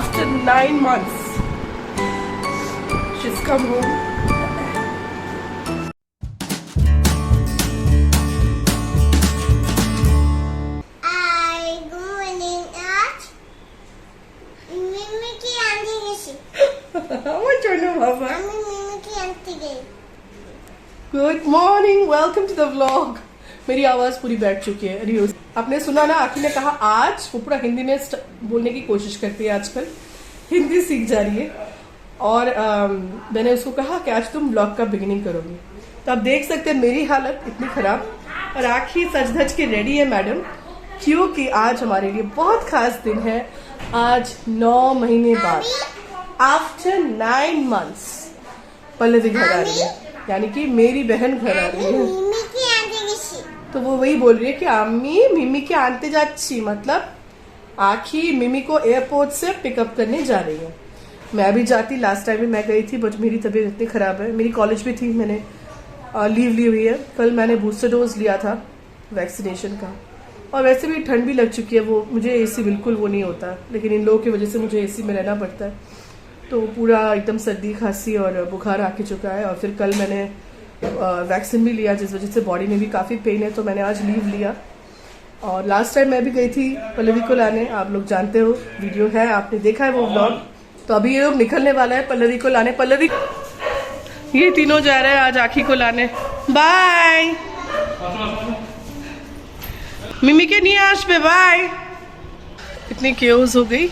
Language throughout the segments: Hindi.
after 9 months. She's come home. Good morning, welcome to the vlog. मेरी आवाज पूरी बैठ चुकी है। रियोज, आपने सुना ना, आखिर ने कहा आज, वो पूरा हिंदी में बोलने की कोशिश करती है आजकल, हिंदी सीख जा रही है। और मैंने उसको कहा कि आज तुम व्लॉग का बिगिनिंग करोगी, तो आप देख सकते हैं मेरी हालत इतनी खराब। और आखिर सज धज के रेडी है मैडम, क्योंकि आज हमारे लिए बहुत खास दिन है। आज 9 महीने बाद, आफ्टर 9 months, पल्लवी घर आ रही है, यानी कि मेरी बहन घर आ रही है। तो वो वही बोल रही है कि अम्मी मिमी के आनते जाच्छी, मतलब आखिर मिमी को एयरपोर्ट से पिकअप करने जा रही है। मैं भी जाती, लास्ट टाइम भी मैं गई थी, बट मेरी तबीयत इतनी खराब है। मेरी कॉलेज भी थी, मैंने लीव ली हुई है। कल मैंने बूस्टर डोज लिया था वैक्सीनेशन का, और वैसे भी ठंड भी लग चुकी है। वो मुझे एसी बिल्कुल वो नहीं होता, लेकिन इन लोगों की वजह से मुझे एसी में रहना पड़ता है। तो पूरा एकदम सर्दी खांसी और बुखार आके चुका है। और फिर कल मैंने वैक्सीन भी लिया, जिस वजह से बॉडी में भी काफ़ी पेन है, तो मैंने आज लीव लिया। और लास्ट टाइम मैं भी गई थी पल्लवी को लाने, आप लोग जानते हो, वीडियो है, आपने देखा है वो व्लॉग। तो अभी ये लोग निकलने वाला है पल्लवी को लाने। पल्लवी, ये तीनों जा रहे हैं आज आखी को लाने। बाय मिमी के नहीं आज पे, बाय। इतनी केओस हो गई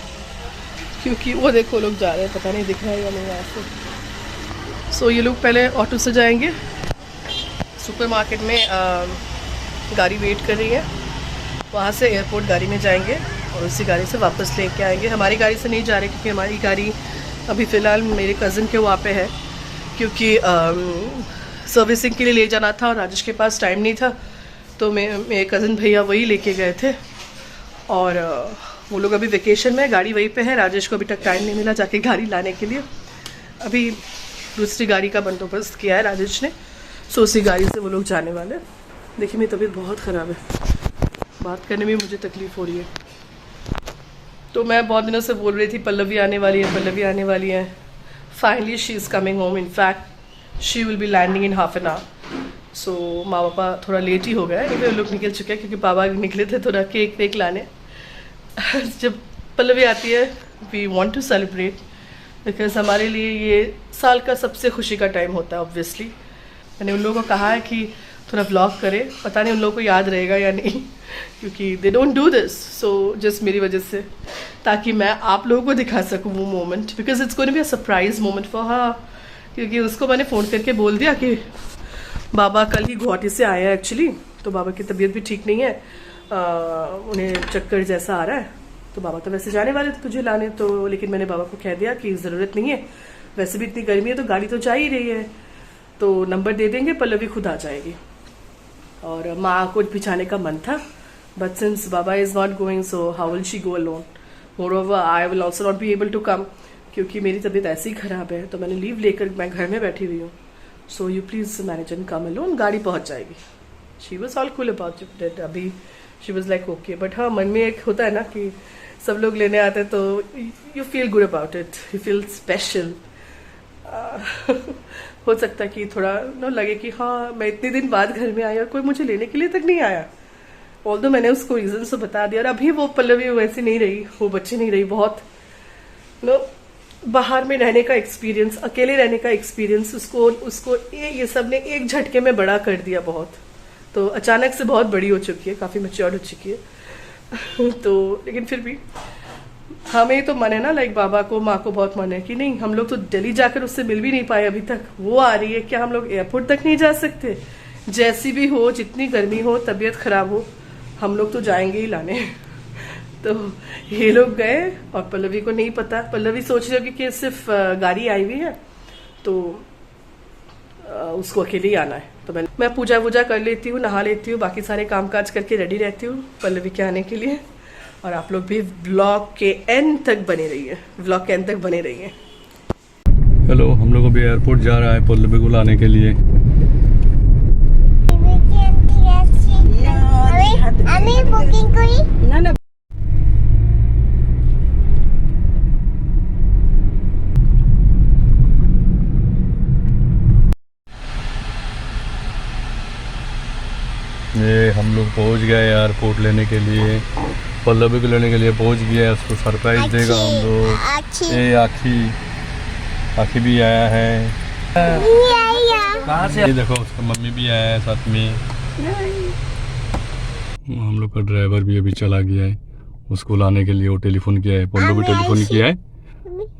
क्योंकि वो देखो लोग जा रहे हैं, पता नहीं दिख रहा है या नहीं यहाँ से। सो ये लोग पहले ऑटो से जाएंगे, सुपरमार्केट में गाड़ी वेट कर रही है, वहाँ से एयरपोर्ट गाड़ी में जाएंगे और उसी गाड़ी से वापस लेके आएंगे। हमारी गाड़ी से नहीं जा रहे क्योंकि हमारी गाड़ी अभी फ़िलहाल मेरे कज़न के वहाँ पे है, क्योंकि सर्विसिंग के लिए ले जाना था और राजेश के पास टाइम नहीं था, तो मेरे कज़न भैया वही लेके गए थे। और वो लोग अभी वेकेशन में, गाड़ी वहीं पे है। राजेश को अभी तक टाइम नहीं मिला जाके गाड़ी लाने के लिए। अभी दूसरी गाड़ी का बंदोबस्त किया है राजेश ने, सो उसी गाड़ी से वो लोग जाने वाले। देखिए मेरी तबीयत बहुत ख़राब है, बात करने में मुझे तकलीफ़ हो रही है। तो मैं बहुत दिनों से बोल रही थी पल्लवी आने वाली है, पल्लवी आने वाली है। Finally she is coming home. In fact she will be landing in half an hour. So माँ पापा थोड़ा लेट ही हो गया है, वो लोग निकल चुके हैं क्योंकि पापा निकले थे थोड़ा केक वेक लाने। जब पल्लवी आती है we want to celebrate, because हमारे लिए ये साल का सबसे खुशी का टाइम होता है। ऑब्वियसली मैंने उन लोगों को कहा है कि थोड़ा व्लॉग करें, पता नहीं उन लोगों को याद रहेगा या नहीं, क्योंकि they don't do this. So just मेरी वजह से, ताकि मैं आप लोगों को दिखा सकूँ वो moment, because it's going to be a surprise moment for her. क्योंकि उसको मैंने फ़ोन करके बोल दिया कि बाबा कल ही गुवाहाटी से आए हैं एक्चुअली, तो बाबा की तबीयत भी ठीक नहीं है, उन्हें चक्कर जैसा आ रहा है। तो बाबा तो वैसे जाने वाले थे तुझे लाने, तो लेकिन मैंने बाबा को कह दिया कि ज़रूरत नहीं है, वैसे भी इतनी गर्मी है तो गाड़ी तो जा ही रही है, तो नंबर दे देंगे, पल्लवी खुद आ जाएगी। और माँ को भिजाने का मन था, बट सिंस बाबा is not going, so how will she go alone. Moreover I will also not be able to come, क्योंकि मेरी तबीयत ऐसी ही ख़राब है, तो मैंने लीव लेकर मैं घर में बैठी हुई हूँ। So you please manage and come alone, गाड़ी पहुँच जाएगी। She was all cool about it. अभी she was like okay, but हाँ मन में एक होता है ना कि सब लोग लेने आते हैं, तो you feel good about it, you feel special. हो सकता है कि थोड़ा लगे कि हाँ मैं इतने दिन बाद घर में आई और कोई मुझे लेने के लिए तक नहीं आया। ऑल्दो मैंने उसको रीजन तो बता दिया। और अभी वो पल्लवी वैसी नहीं रही, वो बच्ची नहीं रही, बहुत बाहर में रहने का एक्सपीरियंस, अकेले रहने का एक्सपीरियंस उसको ये सब ने एक झटके में बड़ा कर दिया बहुत। तो अचानक से बहुत बड़ी हो चुकी है, काफ़ी मैच्योर हो चुकी है। तो लेकिन फिर भी हमें तो मन है ना, लाइक बाबा को, माँ को बहुत मन है कि नहीं, हम लोग तो दिल्ली जाकर उससे मिल भी नहीं पाए अभी तक, वो आ रही है, क्या हम लोग एयरपोर्ट तक नहीं जा सकते? जैसी भी हो, जितनी गर्मी हो, तबीयत खराब हो, हम लोग तो जाएंगे ही लाने। तो ये लोग गए और पल्लवी को नहीं पता, पल्लवी सोच रही होगी कि सिर्फ गाड़ी आई हुई है तो उसको अकेले ही आना है। तो मैं पूजा वूजा कर लेती हूँ, नहा लेती हूँ, बाकी सारे काम काज करके रेडी रहती हूँ पल्लवी के आने के लिए। और आप लोग भी व्लॉग के एंड तक बने रहिए, व्लॉग के एंड तक बने रहिए। हेलो, हम लोग अभी एयरपोर्ट जा रहा है पल्लवी को लाने के लिए। पहुंच गए एयरपोर्ट लेने के लिए, पल्लवी को लेने के लिए पहुंच गया। उसको सरप्राइज देगा हम लोग। ये आखी भी आया है। कहाँ से? ये देखो उसका मम्मी भी आया है साथ में। हम लोग का ड्राइवर भी अभी चला गया है उसको लाने के लिए। वो टेलीफोन किया है, पोल्लो भी टेलीफोन किया है।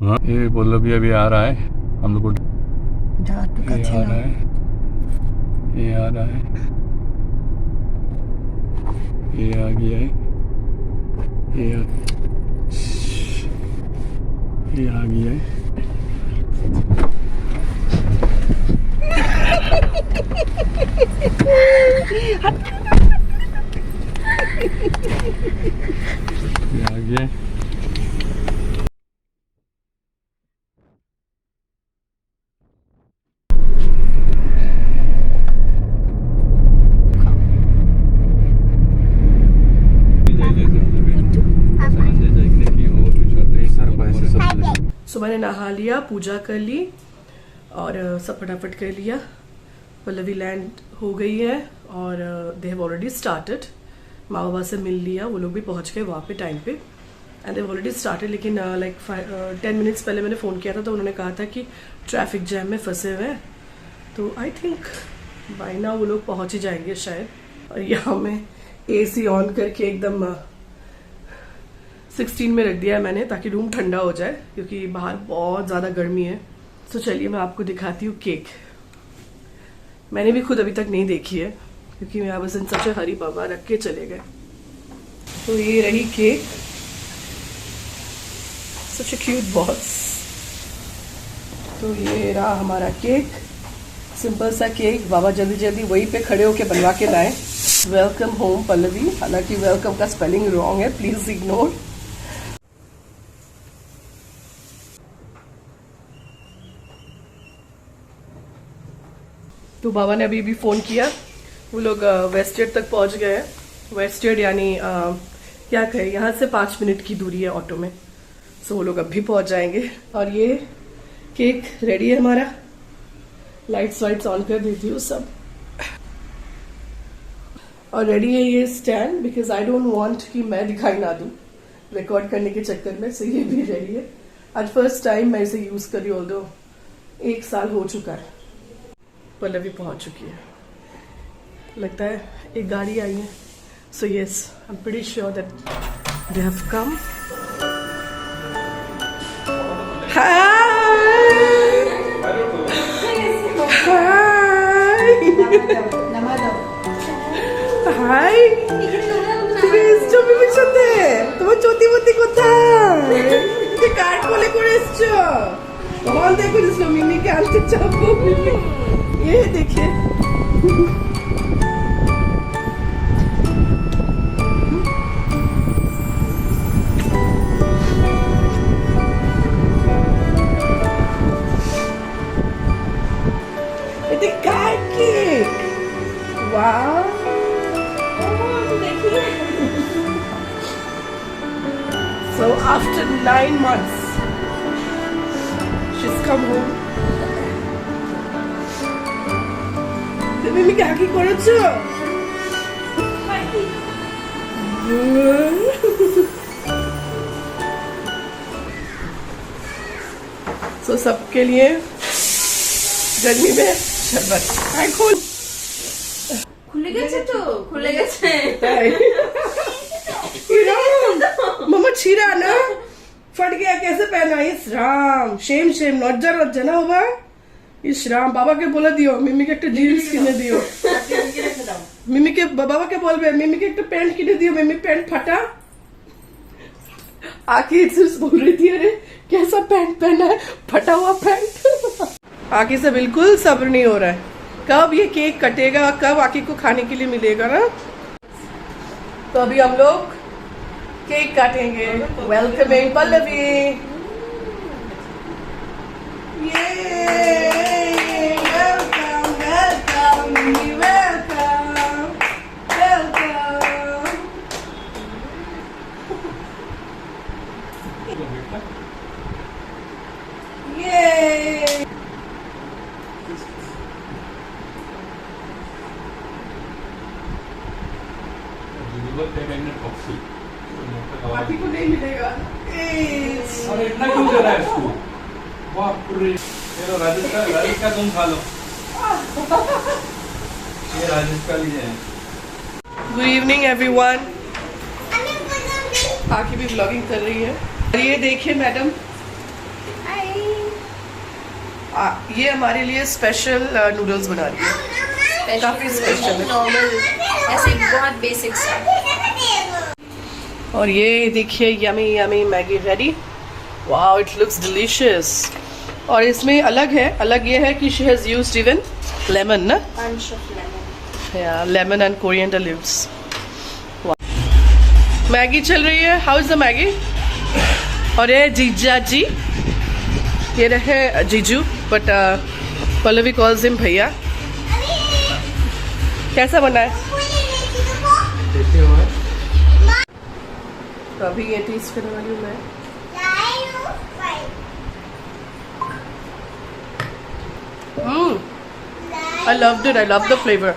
हाँ, ये पोल्लो भी अभी आ रहा है हम लोग को। ये आ रहा है, ये आ रहा है, ये आ गया है, ये आ गया है। ये आ गया है। सो मैंने नहा लिया, पूजा कर ली और सब फटाफट कर लिया। पल्लवी लैंड हो गई है और दे हैव ऑलरेडी स्टार्टेड। माँ बाबा से मिल लिया, वो लोग भी पहुंच गए वहाँ पे टाइम पे and they have already started. लेकिन लाइक 10 मिनट्स पहले मैंने फ़ोन किया था तो उन्होंने कहा था कि ट्रैफिक जैम में फंसे हुए हैं, तो आई थिंक बाय नाउ वो लोग पहुँच ही जाएंगे शायद। और यहाँ में AC ऑन करके एकदम 16 में रख दिया है मैंने ताकि रूम ठंडा हो जाए क्योंकि बाहर बहुत ज़्यादा गर्मी है। तो चलिए मैं आपको दिखाती हूँ केक। मैंने भी खुद अभी तक नहीं देखी है क्योंकि मैं बस इन सच हरी बाबा रख के चले गए। तो ये रही केक, सच ए क्यूट बॉक्स। तो ये रहा हमारा केक, सिंपल सा केक। बाबा जल्दी जल्दी वहीं पे खड़े होके बनवा के लाए। वेलकम होम पल्लवी, हालांकि वेलकम का स्पेलिंग रॉन्ग है, प्लीज इग्नोर। तो बाबा ने अभी भी फ़ोन किया, वो लोग वेस्टेड तक पहुंच गए हैं। वेस्टेड यानी क्या कहें, यहाँ से 5 मिनट की दूरी है ऑटो में। सो वो लोग अभी पहुंच जाएंगे। और ये केक रेडी है हमारा। लाइट्स वाइट्स ऑन कर देती हूँ सब। और रेडी है ये stand because I don't want कि मैं दिखाई ना दूँ रिकॉर्ड करने के चक्कर में। सो ये भी रेडी है। आज फर्स्ट टाइम मैं इसे यूज़ करी, ऑल्दो 1 साल हो चुका है। पल्लवी पहुंच चुकी है, लगता है एक गाड़ी आई है। So yes, I am pretty sure that they have come. Hi তুমি ছবি পিছতে তোমার চতি মতি কোথায়? কার্ড কোলে করে এসছো? বল দেখো দিছো মিমিকে আনতে চাবো। ये देखिए it's a card cake. Wow. So after 9 months she's come home. তুমি কি কি করেছো? तो सबके लिए गर्मी में शरबत। खुले गए तो खुले गए मम्मा छीरा ना फट गया, कैसे पहना? इस राम शेम शेम लज्जा लज्जा ना होगा। इस राम बाबा के बोले दियो मिमी के एक जीन्स किने दियो। मिमी के बाबा के बोलबे मिमी के एक पैंट किने दियो, मिमी पैंट फटा। आके सिर्फ बोल रही थी अरे कैसा पैंट पहना है, फटा हुआ पैंट। आके से बिल्कुल सब्र नहीं हो रहा है कब ये केक कटेगा, कब आके को खाने के लिए मिलेगा ना। तो अभी हम लोग केक काटेंगे। वेलकमिंग पल्लवी। ये वेलकम वेलकम वेलकम वेलकम। ये लिवर फेमेंट टॉक्सिक। बाकी को नहीं मिलेगा। अरे इतना क्यों दे रहा है इसको? बाप रे, चलो राजेश का तुम खा लो। ये राजेश का लिए है। Good evening everyone. आके भी व्लॉगिंग कर रही है। और ये देखिए मैडम, ये हमारे लिए स्पेशल नूडल्स बना रही है। काफी स्पेशल है। नॉर्मल ऐसे बहुत बेसिक सा। और ये देखिए yummy yummy Maggi ready. Wow, it looks delicious. और इसमें अलग है, अलग ये है कि she has used even lemon ना, पंच ऑफ लेमन। या lemon and coriander leaves. Maggi चल रही है। How is the Maggi? और ये जीजा जी, ये रहे जीजू, बट पल्लवी कॉल्स हिम भैया। कैसा बना है? तो अभी ये टेस्ट करने वाली हूँ मैं। I loved it, I love the flavour.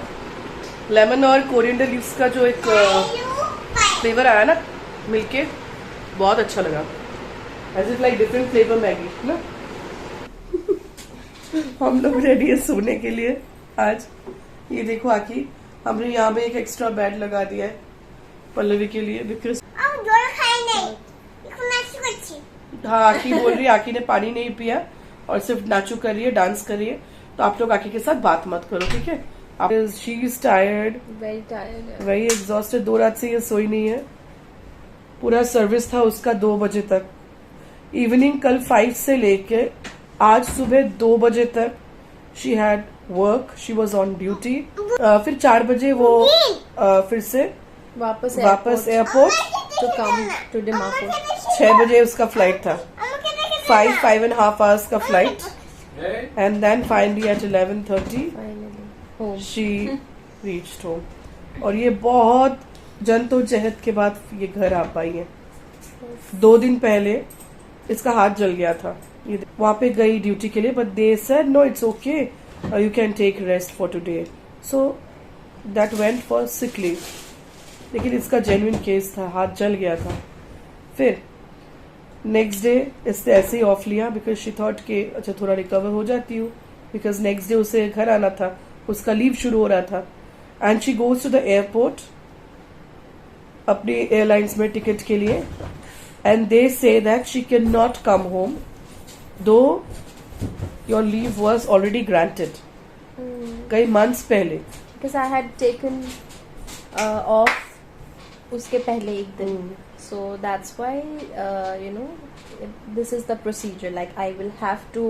Lemon और कोरिएंडर लीव्स का जो एक फ्लेवर आया ना मिलके, बहुत अच्छा लगा। As it like different flavour Maggi ना। हम लोग रेडी है सोने के लिए आज। ये देखो आकी, हमने यहाँ पे एक एक्स्ट्रा बेड लगा दिया है पल्लवी के लिए, बिकॉज हाँ आकी बोल रही है, आकी ने पानी नहीं पिया और सिर्फ नाचू कर रही है, डांस कर रही है। तो आप लोग आकी के साथ बात मत करो, ठीक है? She is tired, very exhausted. 2 रात से ये सोई नहीं है। पूरा सर्विस था उसका 2 बजे तक। इवनिंग कल 5 से लेके आज सुबह 2 बजे तक she had work, she was on duty. फिर 4 बजे वो फिर से वापस airport to come to Dimapur. 6 बजे उसका फ्लाइट था। 5.5 hours का flight, and then finally at 11:30 she reached home. और ये बहुत जद्दोजहद के बाद ये घर आ पाई है। 2 दिन पहले इसका हाथ जल गया था। ये वहां पे गई ड्यूटी के लिए, but they said no, it's okay, you can take rest for today. So that went for sick leave. लेकिन इसका जेन्युइन केस था, हाथ जल गया था। फिर नेक्स्ट डे इसने ऐसे ही ऑफ लिया, बिकॉज शी थॉट के अच्छा थोड़ा रिकवर हो जाती हूँ, बिकॉज नेक्स्ट डे उसे घर आना था, उसका लीव शुरू हो रहा था। And she goes to the airport अपनी एयरलाइंस में टिकट के लिए, and they say that she cannot come home though your leave was already granted कई months पहले, because I had taken off उसके पहले एक दिन, so that's why you know this is the procedure. Like I will have to,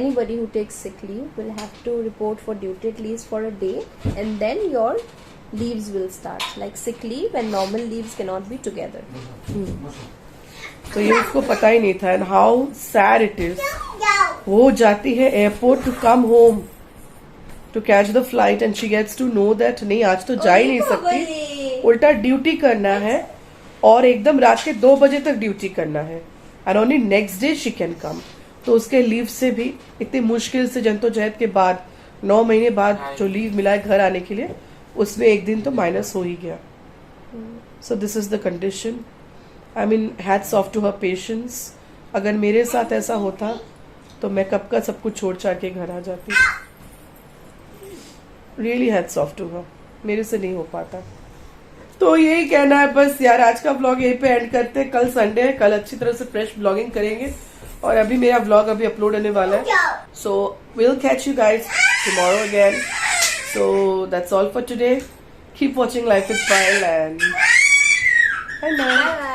anybody who takes sick leave will have to report for duty at least for a day, and then your leaves will start. Like sick leave and normal leaves cannot be together. तो ये उसको पता ही नहीं था। And how sad it is, वो जाती है airport to come home to catch the flight, and she gets to know that नहीं आज तो जा ही नहीं सकती, उल्टा ड्यूटी करना है और एकदम रात के 2 बजे तक ड्यूटी करना है, and only next day she can come. तो उसके लीव से भी इतनी मुश्किल से जद्दोजहद के बाद 9 महीने बाद जो लीव मिला है घर आने के लिए, उसमें एक दिन तो माइनस हो ही गया। So this is the condition. I mean hats off to her patience. अगर मेरे साथ ऐसा होता तो मैं कब का सब कुछ छोड़ छाड़ के घर आ जाती। Really hats off to her, मेरे से नहीं हो पाता। तो यही कहना है बस यार, आज का व्लॉग यहीं पे एंड करते हैं। कल संडे है, कल अच्छी तरह से फ्रेश व्लॉगिंग करेंगे, और अभी मेरा व्लॉग अभी अपलोड होने वाला है। So will catch you guys tomorrow again. So that's all for today. Keep watching life is smile and bye.